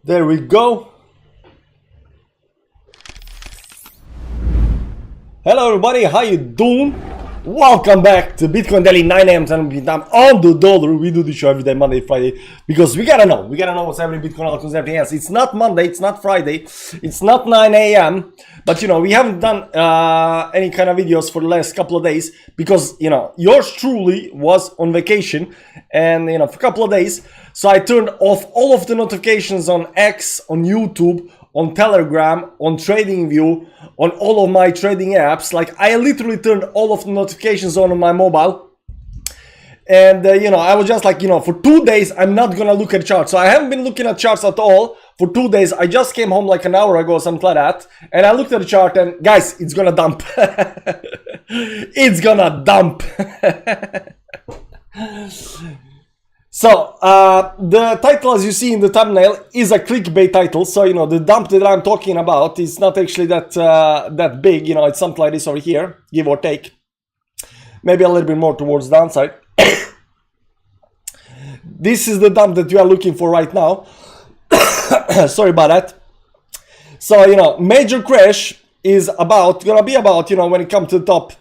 There we go. Hello everybody, how you doing? Welcome back to Bitcoin Daily 9 AM time on the dollar. We do this show every day, Monday, Friday, because we gotta know what's happening in Bitcoin, altcoins, everything else. It's not Monday, it's not Friday, it's not 9 AM, but we haven't done any kind of videos for the last couple of days because yours truly was on vacation and for a couple of days. So I turned off all of the notifications on X, on YouTube, on Telegram, on TradingView, on all of my trading apps. Like, I literally turned all of the notifications on my mobile. And, I was just like, for 2 days, I'm not gonna look at charts. So I haven't been looking at charts at all for 2 days. I just came home like an hour ago, something like that. And I looked at the chart and, guys, it's gonna dump. It's gonna dump. So, the title, as you see in the thumbnail, is a clickbait title. So, the dump that I'm talking about is not actually that big. It's something like this over here, give or take. Maybe a little bit more towards the downside. This is the dump that you are looking for right now. Sorry about that. So, major crash is gonna be about, when it comes to the top,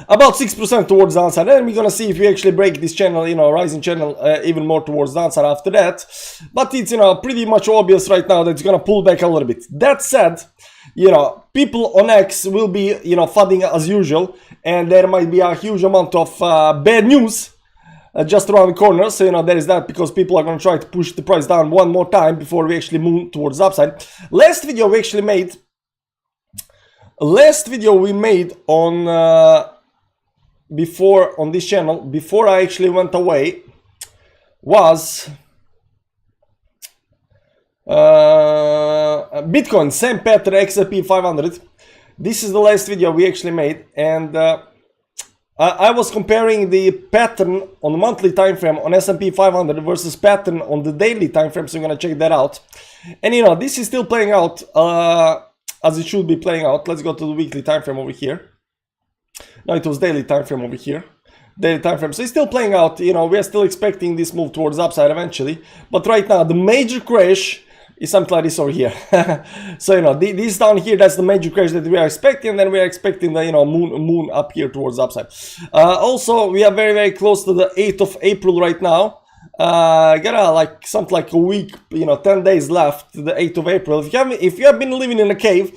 about 6% towards the downside, and we're gonna see if we actually break this channel, rising channel, even more towards the downside after that. But it's pretty much obvious right now that it's gonna pull back a little bit. That said, people on X will be flooding as usual, and there might be a huge amount of bad news just around the corner. So there is that, because people are gonna try to push the price down one more time before we actually move towards the upside. Last video we made on on this channel, before I actually went away, was Bitcoin, same pattern, XRP 500. This is the last video we actually made, and I was comparing the pattern on the monthly time frame on S&P 500 versus pattern on the daily time frame. So I'm gonna check that out, and this is still playing out as it should be playing out. Let's go to the weekly time frame over here. No, it was daily time frame over here. Daily time frame. So it's still playing out. We are still expecting this move towards the upside eventually. But right now, the major crash is something like this over here. So, this down here, that's the major crash that we are expecting. And then we are expecting the, moon up here towards the upside. Also, we are very, very close to the 8th of April right now. Got something like a week, 10 days left to the 8th of April. If you have been living in a cave,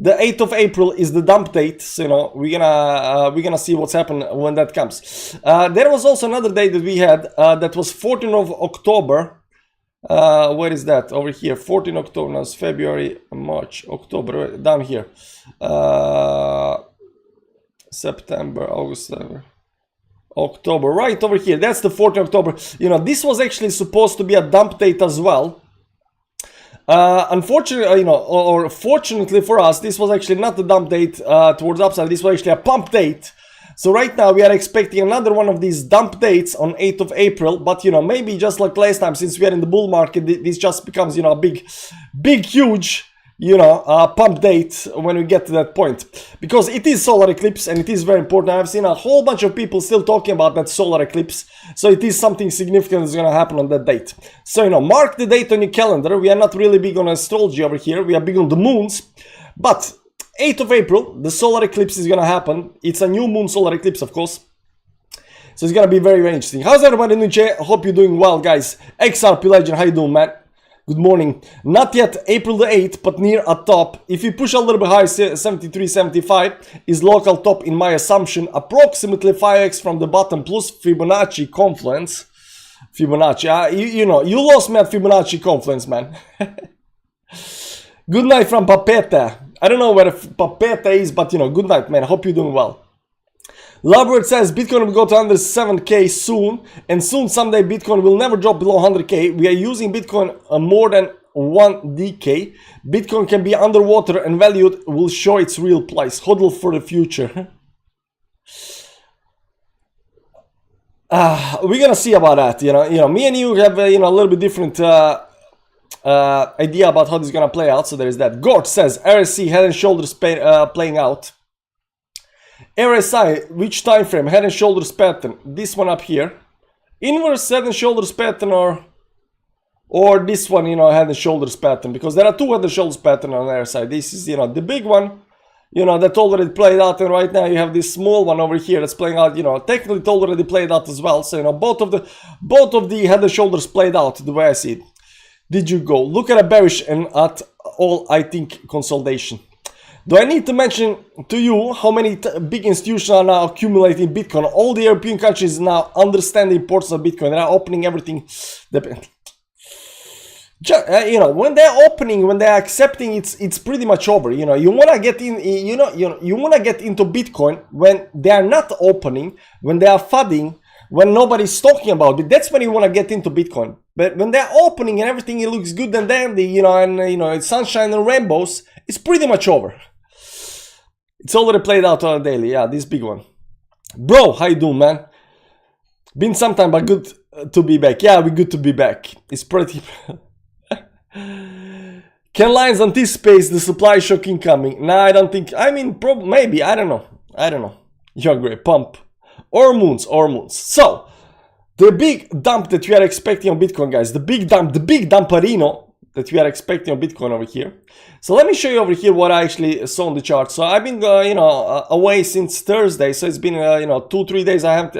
the 8th of April is the dump date. So, we're gonna see what's happened when that comes. There was also another day that we had, that was 14th of October. Where is that? Over here. 14 October. Now it's February, March, October, down here. September, August, October, right over here. That's the 14th October. This was actually supposed to be a dump date as well. Unfortunately, or fortunately for us, this was actually not the dump date towards the upside. This was actually a pump date. So right now we are expecting another one of these dump dates on 8th of April. But maybe just like last time, since we are in the bull market, this just becomes a big huge pump date when we get to that point, because it is solar eclipse and it is very important. I've seen a whole bunch of people still talking about that solar eclipse, so it is something significant that's gonna happen on that date. So mark the date on your calendar. We are not really big on astrology over here, we are big on the moons, but 8th of April the solar eclipse is gonna happen. It's a new moon solar eclipse, of course, so it's gonna be very, very interesting. How's everybody doing? I hope you're doing well, guys. XRP Legend, how you doing, man? Good morning. Not yet April the 8th, but near a top. If you push a little bit higher, 73.75 is local top in my assumption. Approximately 5x from the bottom plus Fibonacci confluence. Fibonacci, you lost me at Fibonacci confluence, man. Good night from Papeta. I don't know where Papeta is, but good night, man. Hope you're doing well. Lovebird says Bitcoin will go to under 7k soon, and soon someday Bitcoin will never drop below 100k. We are using Bitcoin more than 1 DK. Bitcoin can be underwater and valued will show its real price. Hodl for the future. We're gonna see about that. Me and you have a little bit different idea about how this is gonna play out. So there is that. Gort says RSC head and shoulders playing out. RSI, which time frame? Head and shoulders pattern. This one up here. Inverse head and shoulders pattern, or or this one, you know, head and shoulders pattern, because there are two head and shoulders pattern on the other side. This is, you know, the big one, you know, that already played out, and right now you have this small one over here that's playing out, you know, technically it already played out as well. So, you know, both of the head and shoulders played out the way I see it. Did you go? Look at a bearish and at all, I think, consolidation. Do I need to mention to you how many big institutions are now accumulating Bitcoin? All the European countries now understand the importance of Bitcoin. They are opening everything. You know, when they're opening, when they're accepting, it's pretty much over. You know, you wanna get in. You wanna get into Bitcoin when they are not opening, when they are flooding, when nobody's talking about it. That's when you wanna get into Bitcoin. But when they're opening and everything, it looks good and dandy, you know, and you know, it's sunshine and rainbows, it's pretty much over. It's already played out on a daily. Yeah, this big one. Bro, how you doing, man? Been some time, but good to be back. Yeah, we're good to be back. It's pretty... Can Lions anticipate the supply shock incoming? Nah, I don't think... I mean, maybe. I don't know. I don't know. You're great. Pump. Or moons. So, the big dump that we are expecting on Bitcoin, guys. The big dumperino that we are expecting on Bitcoin over here. So let me show you over here what I actually saw on the chart. So I've been, you know, away since Thursday. So it's been, you know, 2-3 days. I haven't,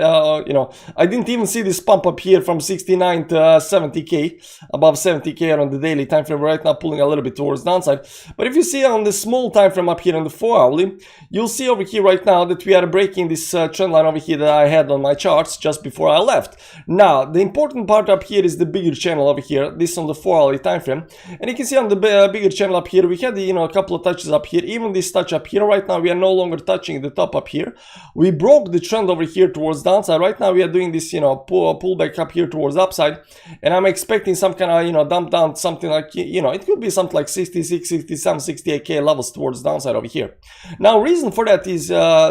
you know, I didn't even see this pump up here from 69 to 70k, above 70k on the daily time frame. Right now, pulling a little bit towards downside. But if you see on the small time frame up here on the 4-hourly, you'll see over here right now that we are breaking this trend line over here that I had on my charts just before I left. Now, the important part up here is the bigger channel over here. This on the 4-hourly time frame, and you can see on the bigger channel up here, we had, you know, a couple of touches up here. Even this touch up here, right now we are no longer touching the top up here. We broke the trend over here towards downside. Right now we are doing this, you know, pull back up here towards upside, and I'm expecting some kind of, you know, dump down, something like, you know, it could be something like 66, 67, 68k levels towards downside over here. Now, reason for that is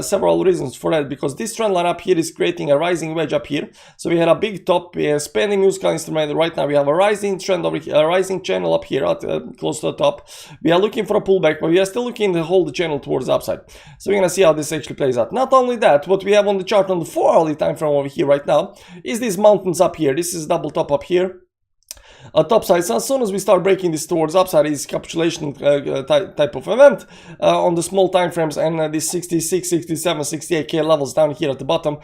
several reasons for that, because this trend line up here is creating a rising wedge up here. So we had a big top, we are spending musical instrument. Right now we have a rising trend over here, a rising channel up here at close to the top. We are looking for a pullback, but we are still looking to hold the channel towards the upside. So we're gonna see how this actually plays out. Not only that, what we have on the chart on the 4-hourly time frame over here right now is these mountains up here. This is double top up here. A top side. So as soon as we start breaking this towards upside, is capitulation type of event on the small time frames, and this 66, 67, 68k levels down here at the bottom,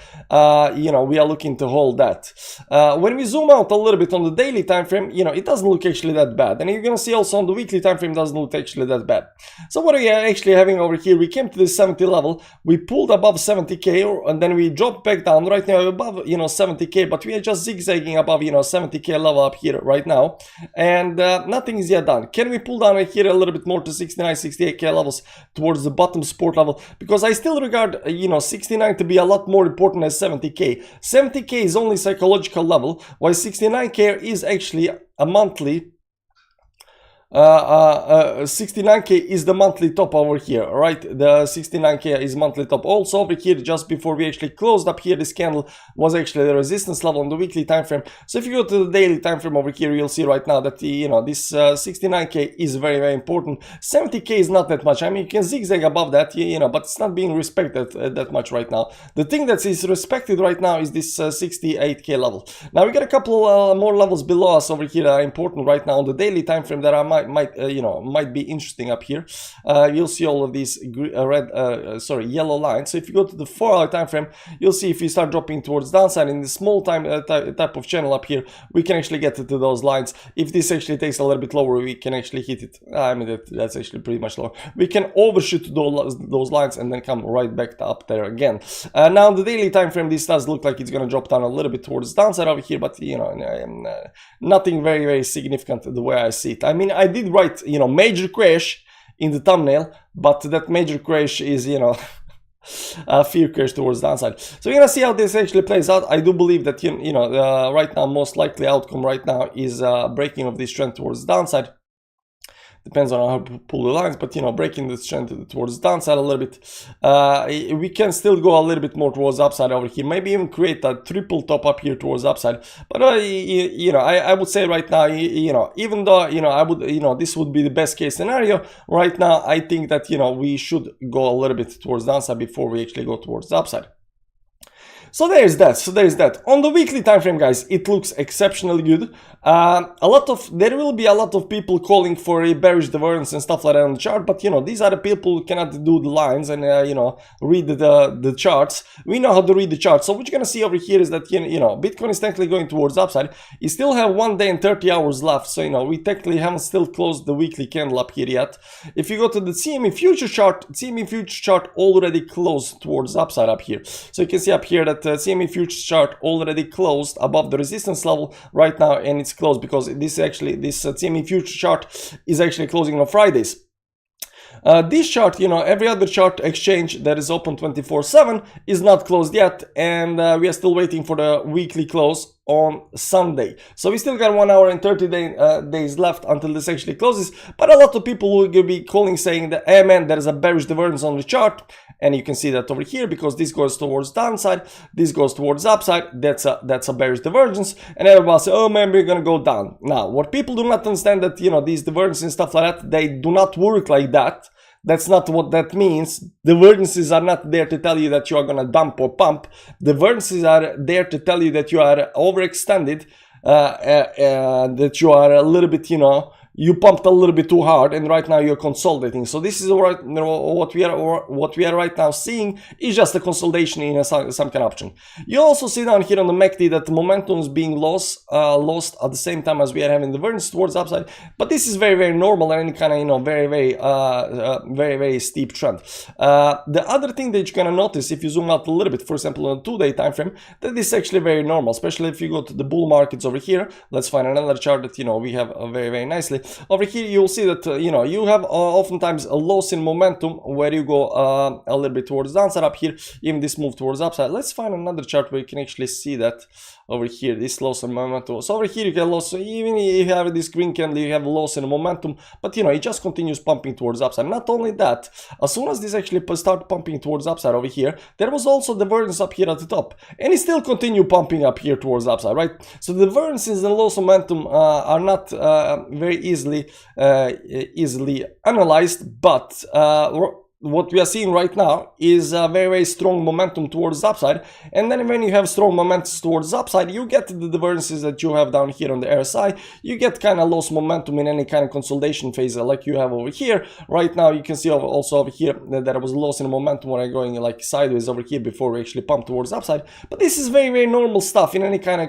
you know, we are looking to hold that. When we zoom out a little bit on the daily time frame, you know, it doesn't look actually that bad, and you're gonna see also on the weekly time frame doesn't look actually that bad. So what are we actually having over here? We came to this 70 level, we pulled above 70k, and then we dropped back down. Right now above, you know, 70k, but we are just zigzagging above, you know, 70k level up here right now, and nothing is yet done. Can we pull down right here a little bit more to 69, 68k levels towards the bottom support level? Because I still regard, you know, 69 to be a lot more important as 70k. 70k is only psychological level, while 69k is actually a monthly 69k is the monthly top over here, right? The 69k is monthly top. Also over here, just before we actually closed up here, this candle was actually the resistance level on the weekly time frame. So if you go to the daily time frame over here, you'll see right now that, you know, this 69k is very, very important. 70k is not that much. I mean, you can zigzag above that, you know, but it's not being respected that much right now. The thing that is respected right now is this 68k level. Now we got a couple more levels below us over here that are important right now on the daily time frame that are might be interesting up here. You'll see all of these yellow lines. So if you go to the 4-hour time frame, you'll see if you start dropping towards downside in the small time type of channel up here, we can actually get to those lines. If this actually takes a little bit lower, we can actually hit it. I mean, that's actually pretty much low. We can overshoot those lines and then come right back up there again. Now on the daily time frame, this does look like it's going to drop down a little bit towards downside over here, but you know, nothing very, very significant the way I see it. I mean, I did write, you know, major crash in the thumbnail, but that major crash is, you know, a fear crash towards downside. So we're gonna see how this actually plays out. I do believe that, you know, right now, most likely outcome right now is breaking of this trend towards downside. Depends on how to pull the lines, but you know, breaking this trend towards downside a little bit. We can still go a little bit more towards upside over here. Maybe even create a triple top up here towards upside. But you know, I would say right now, you know, even though, you know, I would, you know, this would be the best case scenario right now, I think that, you know, we should go a little bit towards downside before we actually go towards the upside. So there's that. On the weekly time frame, guys, it looks exceptionally good. There will be a lot of people calling for a bearish divergence and stuff like that on the chart, but you know, these are the people who cannot do the lines and you know, read the charts. We know how to read the charts. So what you're gonna see over here is that you know, Bitcoin is technically going towards upside. You still have 1 day and 30 hours left, so you know, we technically haven't still closed the weekly candle up here yet. If you go to the CME future chart already closed towards upside up here. So you can see up here that CME future chart already closed above the resistance level right now, and it's closed because this CME future chart is actually closing on Fridays. This chart, you know, every other chart exchange that is open 24/7 is not closed yet, and we are still waiting for the weekly close on Sunday. So we still got 1 hour and 30 days left until this actually closes. But a lot of people will be calling saying that, hey man, there is a bearish divergence on the chart, and you can see that over here because this goes towards downside, this goes towards upside. That's a bearish divergence, and everybody say, oh man, we're gonna go down. Now, what people do not understand that, you know, these divergences and stuff like that, they do not work like that. That's not what that means. Divergences are not there to tell you that you are going to dump or pump. Divergences are there to tell you that you are overextended, that you are a little bit, you know, you pumped a little bit too hard, and right now you're consolidating. So this is what we are right now seeing is just a consolidation in some kind of option. You also see down here on the MACD that the momentum is being lost at the same time as we are having the divergence towards upside. But this is very, very normal and any kind of, you know, very steep trend. The other thing that you're gonna notice if you zoom out a little bit, for example, on a 2-day time frame, that is actually very normal, especially if you go to the bull markets over here. Let's find another chart that, you know, we have very, very nicely. Over here you'll see that you know, you have oftentimes a loss in momentum where you go a little bit towards downside up here, even this move towards upside. Let's find another chart where you can actually see that over here, this loss in momentum. So over here you get loss, so even if you have this green candle, you have loss in momentum, but you know, it just continues pumping towards upside. Not only that, as soon as this actually start pumping towards upside over here, there was also divergence up here at the top, and it still continue pumping up here towards upside, right? So the divergences and loss momentum are not very easily analyzed, but what we are seeing right now is a very, very strong momentum towards the upside. And then when you have strong momentum towards the upside, you get the divergences that you have down here on the RSI. You get kind of lost momentum in any kind of consolidation phase like you have over here. Right now, you can see also over here that there was loss in momentum when I'm going like sideways over here before we actually pump towards the upside. But this is very, very normal stuff in any kind of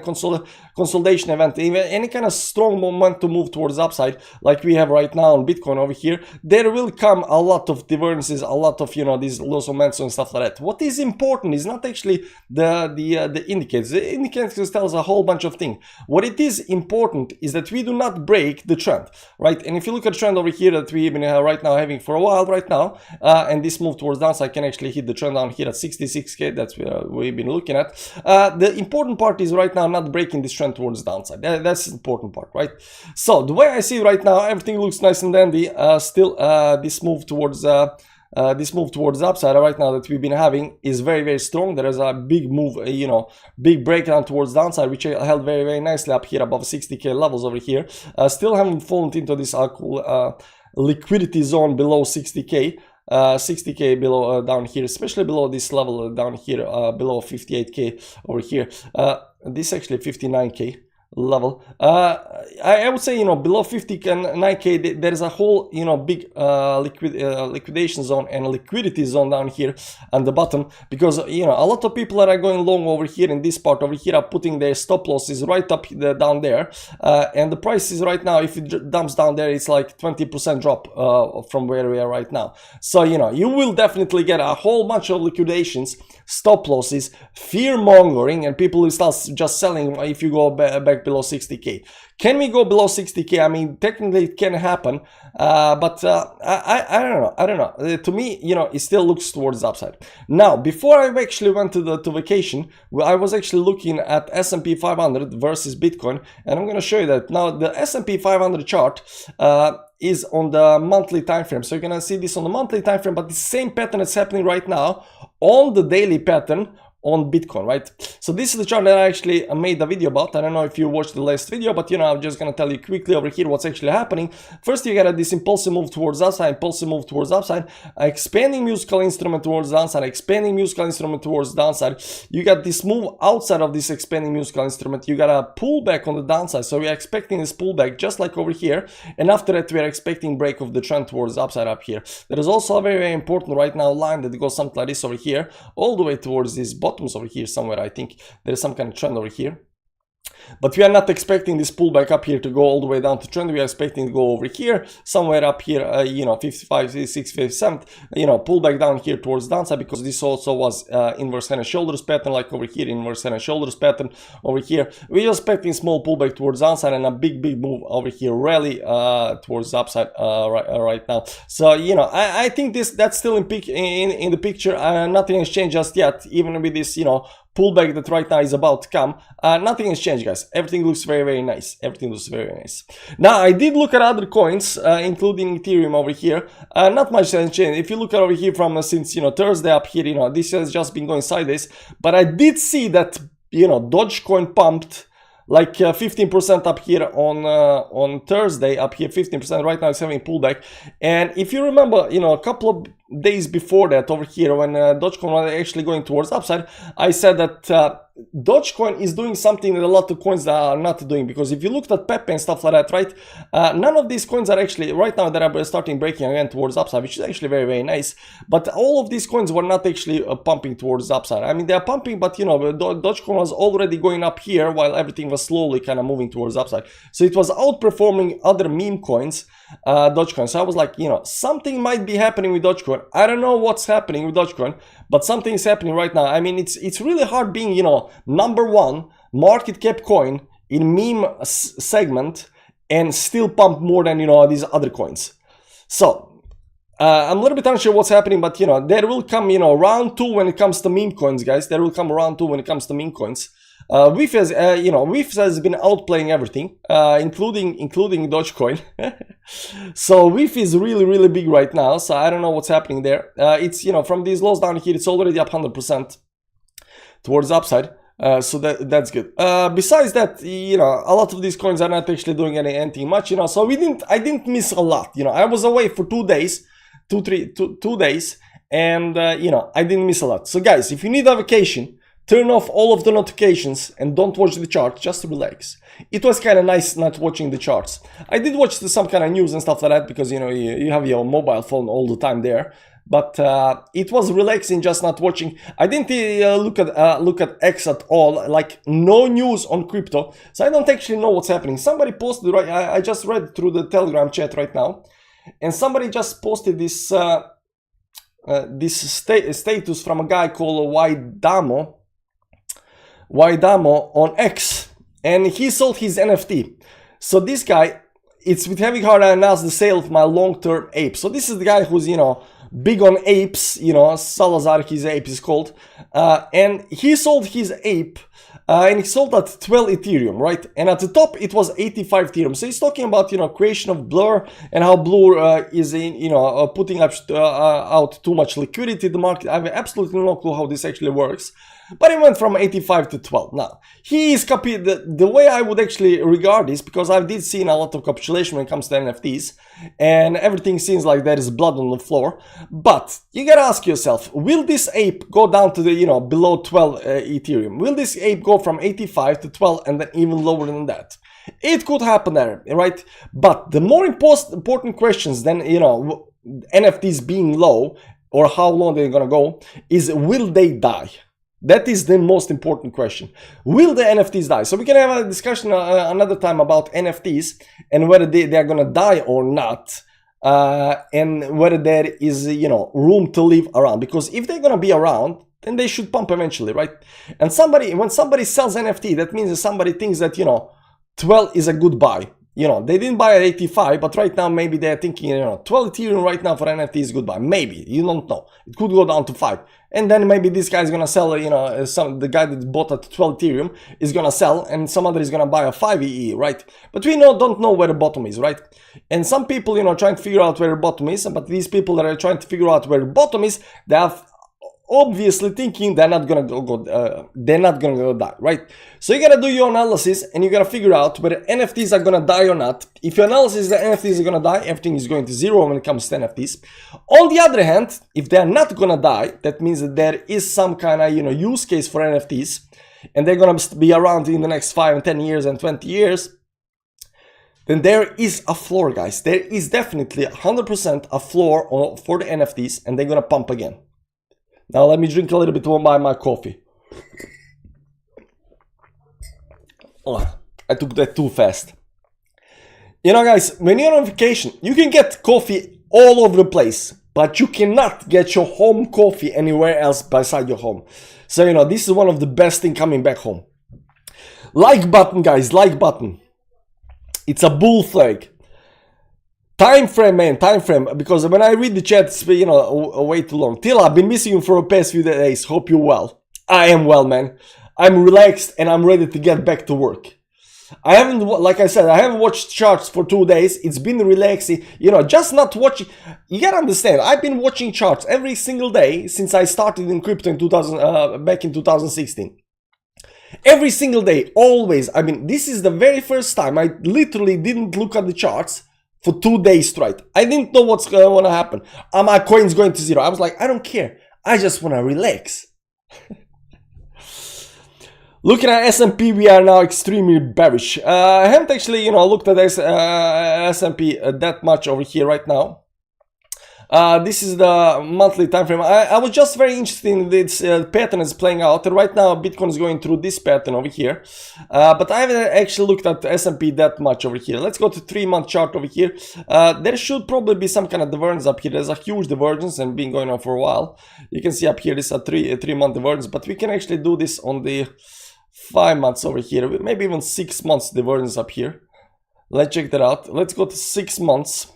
consolidation event. Even any kind of strong momentum move towards the upside like we have right now on Bitcoin over here, there will come a lot of divergences, a lot of, you know, these loss momentum and stuff like that. What is important is not actually the indicators. The indicators tells a whole bunch of things. What it is important is that we do not break the trend, right? And if you look at the trend over here that we've been right now having for a while right now, and this move towards downside can actually hit the trend down here at 66k. That's what we've been looking at. The important part is right now not breaking this trend towards downside. That's the important part, right? So the way I see it right now, everything looks nice and dandy. Still, this move towards upside right now that we've been having is very, very strong. There is a big move, you know, big breakdown towards downside, which held very, very nicely up here above 60k levels over here. Still haven't fallen into this liquidity zone below 60k. 60k below down here, especially below this level down here, below 58k over here. This actually 59k level. I would say, you know, below 59k there is a whole, you know, big liquidation zone and liquidity zone down here on the bottom, because, you know, a lot of people that are going long over here in this part over here are putting their stop losses right up down there, and the price is right now, if it dumps down there, it's like 20% drop from where we are right now. So, you know, you will definitely get a whole bunch of liquidations, stop losses, fear mongering, and people will start just selling if you go back below 60k. Can we go below 60k? I mean, technically it can happen, but I don't know. To me, you know, it still looks towards the upside. Now, before I actually went to vacation, I was actually looking at S&P 500 versus Bitcoin, and I'm going to show you that. Now, the S&P 500 chart is on the monthly time frame. So you're going to see this on the monthly time frame, but the same pattern is happening right now on the daily pattern on Bitcoin, right? So this is the chart that I actually made a video about. I don't know if you watched the last video, but you know, I'm just gonna tell you quickly over here what's actually happening. First, you got this impulsive move towards upside, impulsive move towards upside, expanding musical instrument towards downside, expanding musical instrument towards downside. You got this move outside of this expanding musical instrument. You got a pullback on the downside. So we are expecting this pullback just like over here. And after that, we are expecting break of the trend towards upside up here. There is also a very, very important right now line that goes something like this over here, all the way towards these bottoms over here somewhere. I think there is some kind of trend over here. But we are not expecting this pullback up here to go all the way down to trend. We are expecting to go over here, somewhere up here, you know, 55, 56, 57, you know, pullback down here towards downside, because this also was inverse head and shoulders pattern, like over here, inverse head and shoulders pattern over here. We are expecting small pullback towards downside and a big move over here, rally towards upside right now. So, you know, I think that's still in the picture. Nothing has changed just yet, even with this, you know, pullback that right now is about to come. Nothing has changed, guys. Everything looks very, very nice. Everything looks very, very nice. Now, I did look at other coins, including Ethereum over here. Not much has changed. If you look at over here from since, you know, Thursday up here, you know, this has just been going sideways. But I did see that, you know, Dogecoin pumped like 15% up here on Thursday, up here 15%. Right now it's having pullback. And if you remember, you know, a couple of days before that over here, when Dogecoin was actually going towards upside, I said that Dogecoin is doing something that a lot of coins are not doing, because if you looked at Pepe and stuff like that, right, none of these coins are actually right now that are starting breaking again towards upside, which is actually very, very nice. But all of these coins were not actually pumping towards upside. I mean, they are pumping, but you know, Dogecoin was already going up here while everything was slowly kind of moving towards upside. So it was outperforming other meme coins, Dogecoin. So I was like, you know, something might be happening with Dogecoin. I don't know what's happening with Dogecoin, but something is happening right now. I mean, it's really hard being, you know, #1 market cap coin in meme segment and still pump more than, you know, these other coins. So I'm a little bit unsure what's happening, but you know, there will come, you know, round 2 when it comes to meme coins, guys. There will come round 2 when it comes to meme coins. WIF has, you know, WIF has been outplaying everything, including Dogecoin. So WIF is really, really big right now. So I don't know what's happening there. It's, you know, from these lows down here, it's already up 100% towards upside. So that's good. Besides that, you know, a lot of these coins are not actually doing anything much, you know. So I didn't miss a lot. You know, I was away for 2 days, 2 days, and you know, I didn't miss a lot. So guys, if you need a vacation, turn off all of the notifications and don't watch the chart, just relax. It was kind of nice not watching the charts. I did watch some kind of news and stuff like that, because you know, you have your mobile phone all the time there. But it was relaxing just not watching. I didn't look at X at all, like no news on crypto. So I don't actually know what's happening. Somebody posted, right, I just read through the Telegram chat right now, and somebody just posted this status from a guy called Waidamo on X, and he sold his NFT. So this guy, it's with heavy heart I announced the sale of my long-term ape. So this is the guy who's, you know, big on apes, you know, Salazar, his ape is called, and he sold his ape, and he sold at 12 Ethereum, right? And at the top it was 85 Ethereum. So he's talking about, you know, creation of Blur and how Blur is in, you know, putting up out too much liquidity in the market. I have absolutely no clue how this actually works. But it went from 85 to 12. Now, he is the way I would actually regard this, because I did see a lot of capitulation when it comes to NFTs, and everything seems like there is blood on the floor. But you gotta ask yourself, will this ape go down to the, you know, below 12 Ethereum? Will this ape go from 85 to 12 and then even lower than that? It could happen there, right? But the more important questions than, you know, NFTs being low or how long they're gonna go is, will they die? That is the most important question. Will the NFTs die? So we can have a discussion another time about NFTs and whether they are going to die or not, and whether there is, you know, room to live around. Because if they're going to be around, then they should pump eventually, right? And when somebody sells NFT, that means that somebody thinks that, you know, 12 is a good buy. You know, they didn't buy at 85, but right now maybe they're thinking, you know, 12 Ethereum right now for NFT is good buy. Maybe, you don't know. It could go down to 5. And then maybe this guy is gonna sell, you know, the guy that bought at 12 Ethereum is gonna sell, and some other is gonna buy a 5 EE, right? But we don't know where the bottom is, right? And some people, you know, trying to figure out where the bottom is, but these people that are trying to figure out where the bottom is, they have obviously thinking they're not gonna go die, right? So you gotta do your analysis and you gotta figure out whether NFTs are gonna die or not. If your analysis is that NFTs are gonna die, everything is going to zero when it comes to NFTs. On the other hand, if they're not gonna die, that means that there is some kind of, you know, use case for NFTs, and they're gonna be around in the next 5 and 10 years and 20 years. Then there is a floor, guys. There is definitely 100% a floor for the NFTs, and they're gonna pump again. Now let me drink a little bit more by my coffee. Oh, I took that too fast. You know, guys, when you're on vacation, you can get coffee all over the place, but you cannot get your home coffee anywhere else beside your home. So, you know, this is one of the best things coming back home. Like button, guys, like button. It's a bull flag. Time frame, man, time frame. Because when I read the chat, it's, you know, way too long. Till, I've been missing you for the past few days. Hope you're well. I am well, man. I'm relaxed and I'm ready to get back to work. I haven't, like I said, I haven't watched charts for 2 days. It's been relaxing. You know, just not watching. You gotta understand, I've been watching charts every single day since I started in crypto in back in 2016. Every single day, always. I mean, this is the very first time I literally didn't look at the charts for 2 days straight. I didn't know what's going to happen. Are my coins going to zero? I was like, I don't care. I just want to relax. Looking at S&P, we are now extremely bearish. I haven't actually, you know, looked at S&P that much over here right now. This is the monthly time frame. I was just very interested in this pattern is playing out. And right now, Bitcoin is going through this pattern over here. But I haven't actually looked at S&P that much over here. Let's go to 3-month chart over here. There should probably be some kind of divergence up here. There's a huge divergence and been going on for a while. You can see up here, this is a 3-month divergence. But we can actually do this on the 5 months over here. Maybe even 6 months divergence up here. Let's check that out. Let's go to 6 months.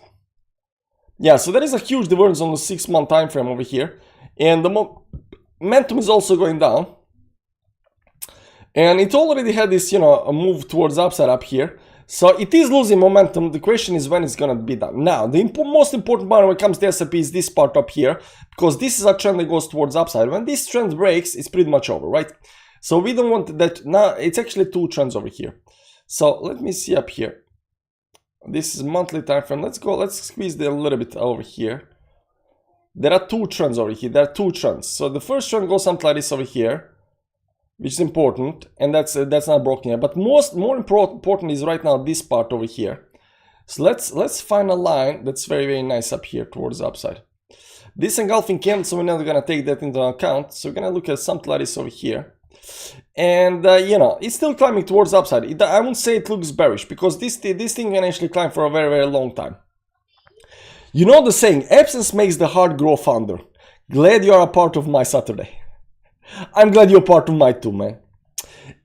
Yeah, so there is a huge divergence on the 6-month time frame over here, and the momentum is also going down, and it already had this, you know, a move towards upside up here, so it is losing momentum. The question is when it's gonna be done. Now, the most important part when it comes to S&P is this part up here, because this is a trend that goes towards upside. When this trend breaks, it's pretty much over, right? So we don't want that. Now it's actually 2 trends over here. So let me see up here. This is monthly time frame. Let's go. Let's squeeze it a little bit over here. There are 2 trends over here. There are 2 trends. So the first trend goes something like this over here, which is important, and that's not broken yet. But more important is right now this part over here. So let's find a line that's very, very nice up here towards the upside. This engulfing candle, so we're not gonna take that into account. So we're gonna look at something like this over here. And you know, it's still climbing towards the upside. I won't say it looks bearish, because this thing can actually climb for a very, very long time. You know the saying, absence makes the heart grow fonder. Glad you are a part of my Saturday. I'm glad you're part of mine too, man.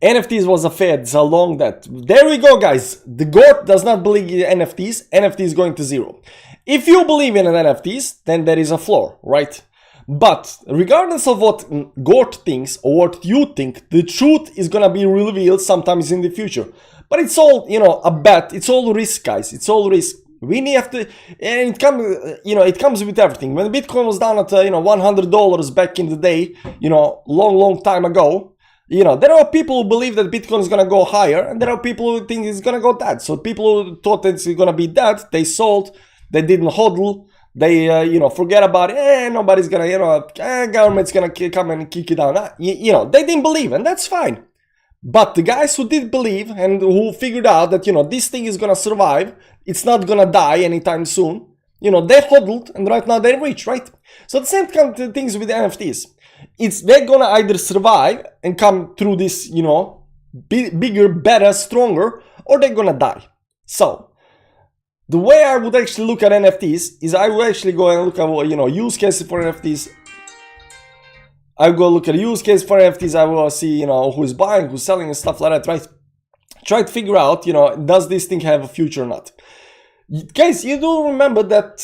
NFTs was a fad, it's a long that. There we go, guys. The GOAT does not believe in NFTs. NFT is going to zero. If you believe in NFTs, then there is a floor, right? But regardless of what GOAT thinks or what you think, the truth is gonna be revealed sometimes in the future. But it's all, you know, a bet. It's all risk, guys. It's all risk. We have to, and it comes, you know, it comes with everything. When Bitcoin was down at, you know, $100 back in the day, you know, long time ago, you know, there are people who believe that Bitcoin is gonna go higher, and there are people who think it's gonna go dead. So people who thought it's gonna be dead, they sold, they didn't hodl. They, you know, forget about it. Nobody's gonna, you know, government's gonna come and kick it down. You know, they didn't believe, and that's fine. But the guys who did believe and who figured out that, you know, this thing is gonna survive, it's not gonna die anytime soon, you know, they hodled, and right now they're rich, right? So the same kind of things with the NFTs. They're gonna either survive and come through this, you know, bigger, better, stronger, or they're gonna die. So the way I would actually look at NFTs is I would actually go and look at, you know, use cases for NFTs. I go look at use case for NFTs. I will see, you know, who's buying, who's selling, and stuff like that, right? Try to figure out, you know, does this thing have a future or not? Guys, you do remember that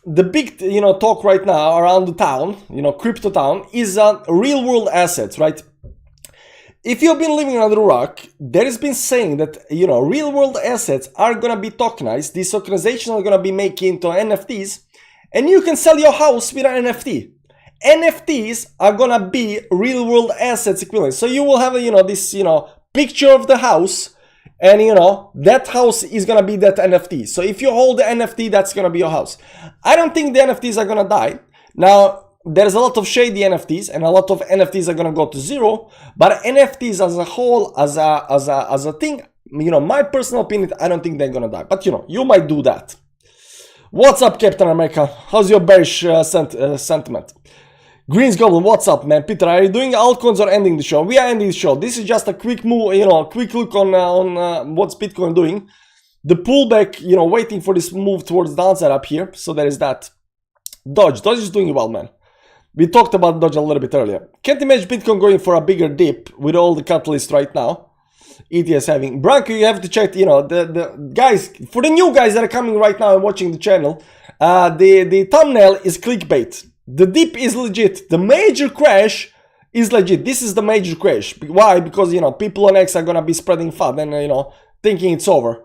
the big, you know, talk right now around the town, you know, crypto town, is real world assets, right? If you've been living under a rock, there has been saying that, you know, real world assets are gonna be tokenized. These tokenizations are gonna be making into NFTs, and you can sell your house with an NFT. NFTs are gonna be real world assets equivalent. So you will have, this, picture of the house, and that house is gonna be that NFT. So if you hold the NFT, that's gonna be your house. I don't think the NFTs are gonna die. Now, there's a lot of shady NFTs, and a lot of NFTs are gonna go to zero. But NFTs as a whole, as a thing, my personal opinion, I don't think they're gonna die. But you might do that. What's up, Captain America? How's your bearish sentiment? Greens Goblin, what's up, man? Peter, are you doing altcoins or ending the show? We are ending the show. This is just a quick move, quick look on what's Bitcoin doing. The pullback, waiting for this move towards downside up here. So there is that. Doge is doing well, man. We talked about Doge a little bit earlier. Can't imagine Bitcoin going for a bigger dip with all the catalysts right now. ETS having. Branko, you have to check, the guys, for the new guys that are coming right now and watching the channel, the thumbnail is clickbait. The dip is legit. The major crash is legit. This is the major crash. Why? Because, people on X are gonna be spreading FUD and, thinking it's over.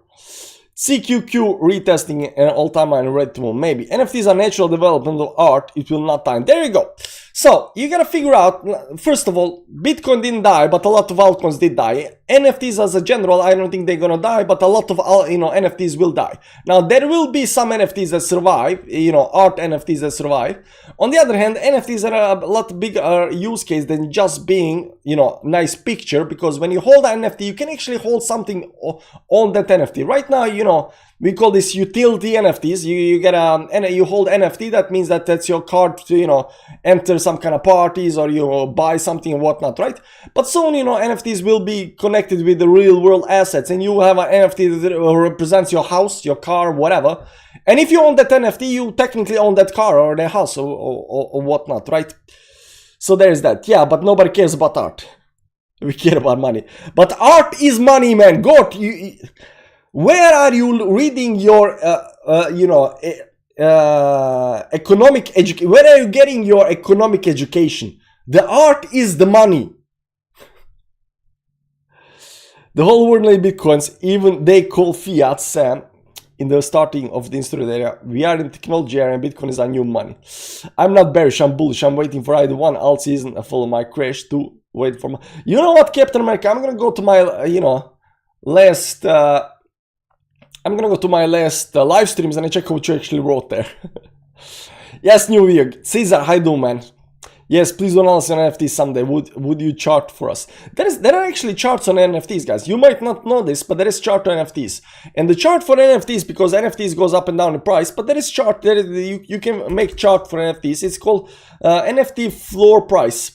CQQ retesting an all-time high in red to move. Maybe. NFTs are natural development of art. It will not die. There you go. So, you gotta figure out, first of all, Bitcoin didn't die, but a lot of altcoins did die. NFTs as a general, I don't think they're gonna die, but a lot of, NFTs will die. Now, there will be some NFTs that survive, art NFTs that survive. On the other hand, NFTs are a lot bigger use case than just being, nice picture, because when you hold an NFT, you can actually hold something on that NFT. Right now, we call this utility NFTs. You get you hold NFT. That means that that's your card to enter some kind of parties, or you buy something and whatnot, right? But soon NFTs will be connected with the real world assets, and you will have an NFT that represents your house, your car, whatever. And if you own that NFT, you technically own that car or the house or whatnot, right? So there's that. Yeah, but nobody cares about art. We care about money. But art is money, man. God, where are you reading your, economic education? Where are you getting your economic education? The art is the money. The whole world needs bitcoins. Even they call fiat, Sam, in the starting of the institute area. We are in technology area, and Bitcoin is our new money. I'm not bearish. I'm bullish. I'm waiting for either one alt season. I follow my crash to wait for my. You know what, Captain America? I'm gonna go to my, last. I'm gonna go to my last live streams and check what you actually wrote there. Yes, New Year. Caesar, how you doing, man? Yes, please do analysis on NFTs someday. Would you chart for us? There are actually charts on NFTs, guys. You might not know this, but there is chart on NFTs. And the chart for NFTs, because NFTs goes up and down in price, but there is chart. You can make chart for NFTs. It's called NFT floor price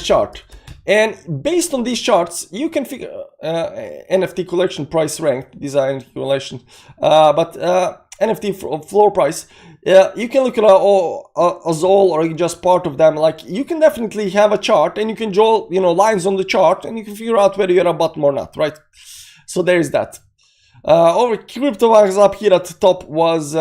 chart. And based on these charts, you can figure NFT collection price rank. These are NFT collection, but NFT floor price. You can look at as all or just part of them. Like, you can definitely have a chart, and you can draw lines on the chart, and you can figure out whether you're a bottom or not, right? So there is that. Over crypto was up here at the top was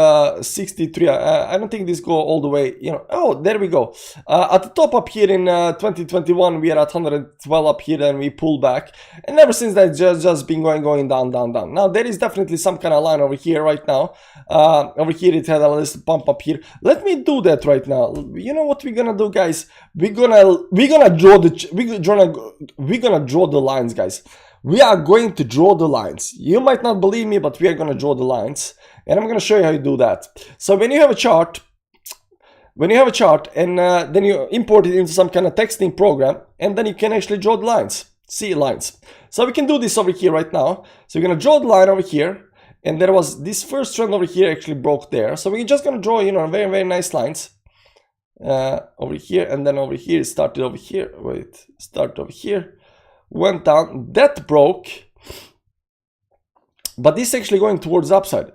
63. I don't think this go all the way. Oh, there we go. At the top up here in 2021, we are at 112 up here, and we pull back. And ever since that, just been going down. Now there is definitely some kind of line over here right now. Over here it had a little pump up here. Let me do that right now. You know what we're gonna do, guys? We're gonna draw the lines, guys. We are going to draw the lines. You might not believe me, but we are going to draw the lines. And I'm going to show you how you do that. So when you have a chart, and then you import it into some kind of texting program, and then you can actually draw the lines. See lines. So we can do this over here right now. So we're going to draw the line over here. And there was this first trend over here actually broke there. So we're just going to draw, very, very nice lines. Over here, and then over here, it started over here. Wait, start over here. Went down, that broke, but this is actually going towards upside.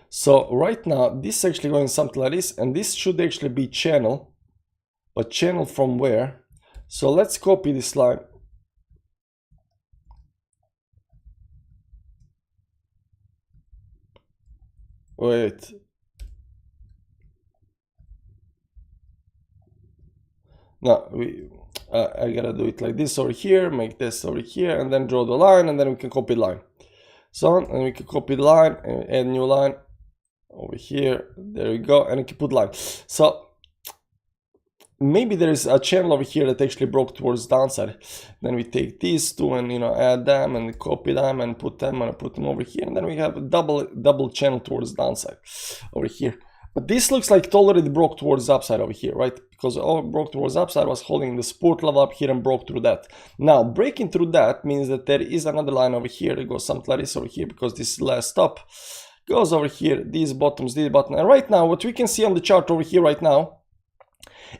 So right now, this is actually going something like this, and this should actually be channel, but channel from where? So let's copy this line. Wait. No, I gotta do it like this over here, make this over here, and then draw the line, and then we can copy the line. So, and we can copy the line, add new line, over here. There we go, and you can put live. So maybe there is a channel over here that actually broke towards downside. Then we take these two and, you know, add them and copy them and put them over here, and then we have a double channel towards downside over here. But this looks like it already broke towards upside over here, right? Because all broke towards upside was holding the support level up here and broke through that. Now breaking through that means that there is another line over here that goes something like this over here, because this last stop goes over here, these bottoms, and right now what we can see on the chart over here right now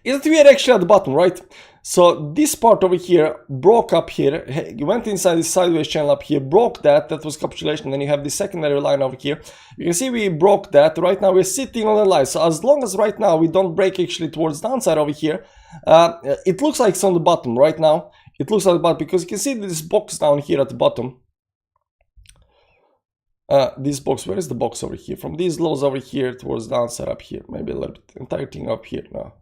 is that we are actually at the bottom, right? So this part over here broke up here, you went inside this sideways channel up here, broke that was capitulation. Then you have the secondary line over here. You can see we broke that. Right now we're sitting on the line. So as long as right now we don't break actually towards downside over here, it looks like it's on the bottom right now. It looks like the bottom, because you can see this box down here at the bottom. This box, where is the box over here? From these lows over here towards downside up here, maybe a little bit, entire thing up here now.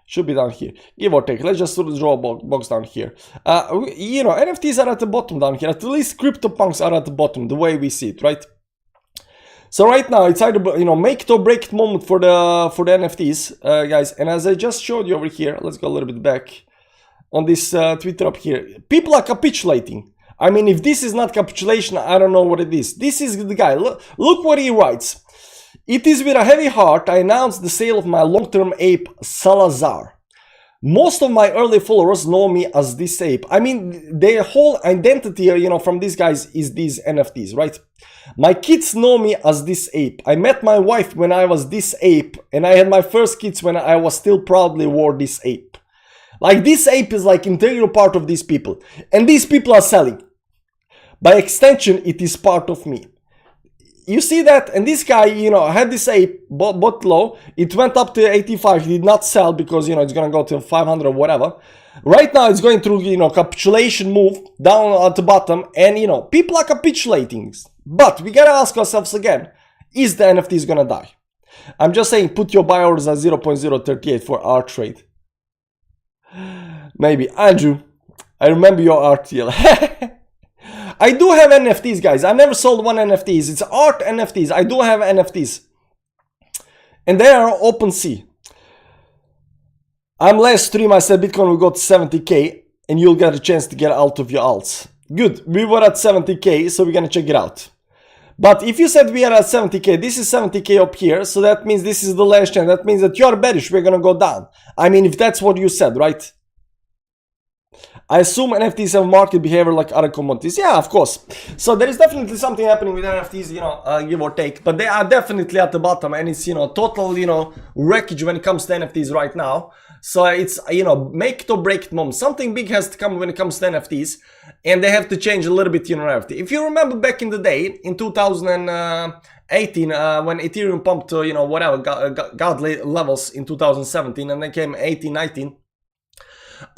Should be down here, give or take. Let's just draw a box down here. You know, NFTs are at the bottom down here. At least CryptoPunks are at the bottom, the way we see it, right? So right now it's either, you know, make it or break it moment for the NFTs, guys. And as I just showed you over here, let's go a little bit back on this Twitter up here. People are capitulating. I mean, if this is not capitulation, I don't know what it is. This is the guy. Look what he writes. It is with a heavy heart I announced the sale of my long-term ape, Salazar. Most of my early followers know me as this ape. I mean, their whole identity, you know, from these guys is these NFTs, right? My kids know me as this ape. I met my wife when I was this ape, and I had my first kids when I was still proudly wore this ape. Like, this ape is like integral part of these people. And these people are selling. By extension, it is part of me. You see that? And this guy, you know, had this ape, bought low. It went up to 85. He did not sell because, you know, it's going to go to 500 or whatever. Right now, it's going through, you know, capitulation move down at the bottom. And, you know, people are capitulating. But we got to ask ourselves again, is the NFT going to die? I'm just saying, put your buy orders at 0.038 for our trade. Maybe. Andrew, I remember your RTL. I do have NFTs, guys. I never sold one NFTs. It's art NFTs. I do have NFTs. And they are OpenSea. Last stream I said Bitcoin will go to 70k and you'll get a chance to get out of your alts. Good. We were at 70k, so we're gonna check it out. But if you said we are at 70k, this is 70k up here, so that means this is the last chance. That means that you are bearish, we're gonna go down. I mean, if that's what you said, right? I assume NFTs have market behavior like other commodities. Yeah, of course. So there is definitely something happening with NFTs, you know, give or take. But they are definitely at the bottom, and it's, you know, total, you know, wreckage when it comes to NFTs right now. So it's, you know, make it or break it moment. Something big has to come when it comes to NFTs, and they have to change a little bit, you know, NFT. If you remember back in the day, in 2018, when Ethereum pumped to, you know, whatever, godly levels in 2017, and then came 18, 19,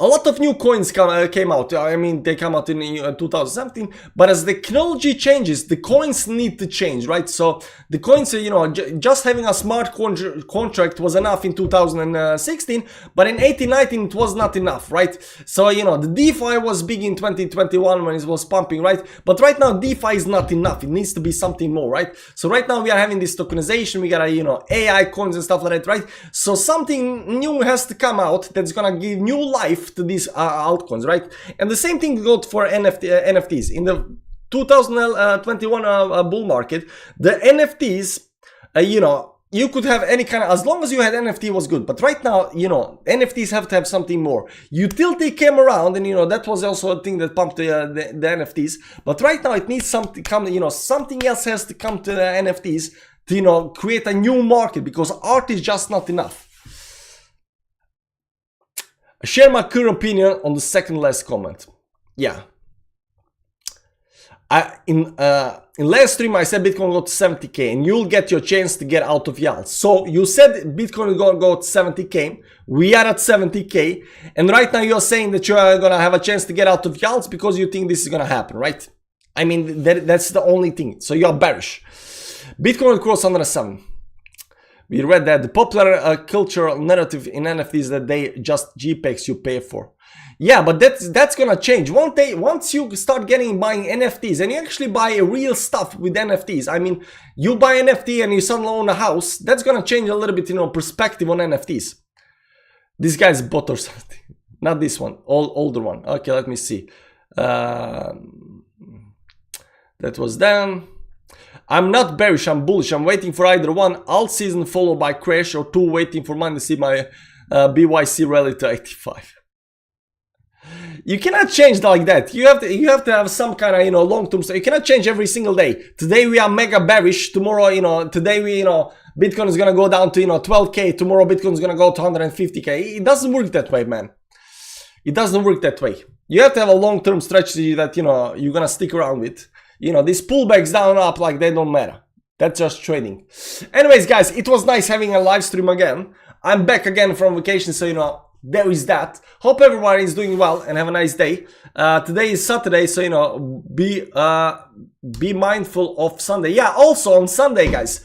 a lot of new coins came out. I mean, they come out in 2017, but as the technology changes, the coins need to change, right? So the coins, you know, just having a smart contract was enough in 2016, but in 18-19 it was not enough, right? So, you know, the DeFi was big in 2021 when it was pumping, right? But right now DeFi is not enough. It needs to be something more, right? So right now we are having this tokenization, we got, you know, AI coins and stuff like that, right? So something new has to come out that's gonna give new life to these altcoins, right? And the same thing goes for NFTs. In the 2021 bull market, the NFTs, you know, you could have any kind of, as long as you had NFT was good. But right now, you know, NFTs have to have something more. Utility came around, and, you know, that was also a thing that pumped the NFTs. But right now it needs something to come, you know, something else has to come to the NFTs to, you know, create a new market, because art is just not enough. I share my current opinion on the second last comment. Yeah. In last stream I said Bitcoin will go to 70k and you'll get your chance to get out of YALs. So you said Bitcoin is going to go to 70k. We are at 70k. And right now you're saying that you are going to have a chance to get out of YALs because you think this is going to happen, right? I mean, that's the only thing. So you're bearish. Bitcoin will cross 107. We read that the popular cultural narrative in NFTs that they just JPEGs you pay for. Yeah, but that's gonna change. Once you start buying NFTs and you actually buy real stuff with NFTs, I mean, you buy NFT and you suddenly own a house, that's gonna change a little bit, you know, perspective on NFTs. This guy's bot or something. Not this one, older one. Okay, let me see. That was done. I'm not bearish, I'm bullish. I'm waiting for either one, alt season followed by crash, or two, waiting for money to see my BYC rally to 85. You cannot change like that. You have to have some kind of, you know, long-term stuff. You cannot change every single day. Today we are mega bearish. Tomorrow, you know, today we, you know, Bitcoin is gonna go down to, you know, 12K. Tomorrow Bitcoin is gonna go to 150K. It doesn't work that way, man. It doesn't work that way. You have to have a long-term strategy that, you know, you're gonna stick around with. You know, these pullbacks down up, like, they don't matter. That's just trading. Anyways, guys, it was nice having a live stream again. I'm back again from vacation, so, you know, there is that. Hope everyone is doing well and have a nice day. Today is Saturday, so, you know, be mindful of Sunday. Yeah, also on Sunday, guys,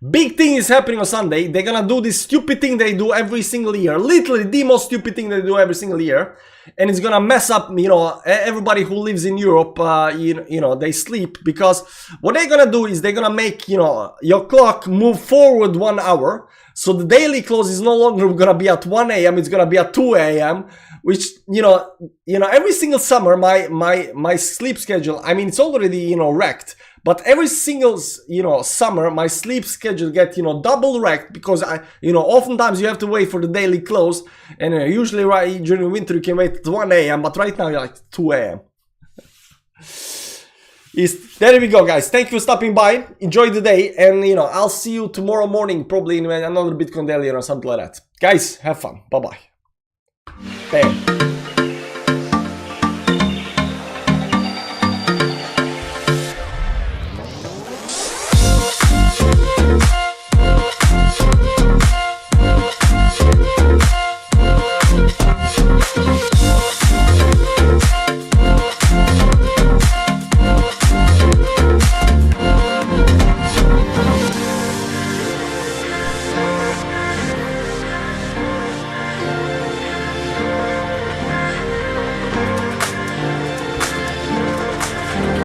big thing is happening on Sunday. They're gonna do this stupid thing they do every single year. Literally the most stupid thing they do every single year. And it's gonna mess up, you know, everybody who lives in Europe. You know, they sleep, because what they're gonna do is they're gonna make, you know, your clock move forward 1 hour. So the daily close is no longer gonna be at 1 a.m. It's gonna be at 2 a.m. Which, you know, every single summer my sleep schedule, I mean, it's already, you know, wrecked. But every single, you know, summer, my sleep schedule get, you know, double wrecked, because you know, oftentimes you have to wait for the daily close, and usually right during winter you can wait at 1 a.m. But right now you're like 2 a.m. There we go, guys. Thank you for stopping by. Enjoy the day, and, you know, I'll see you tomorrow morning, probably in another Bitcoin daily or something like that. Guys, have fun. Bye bye. Bam.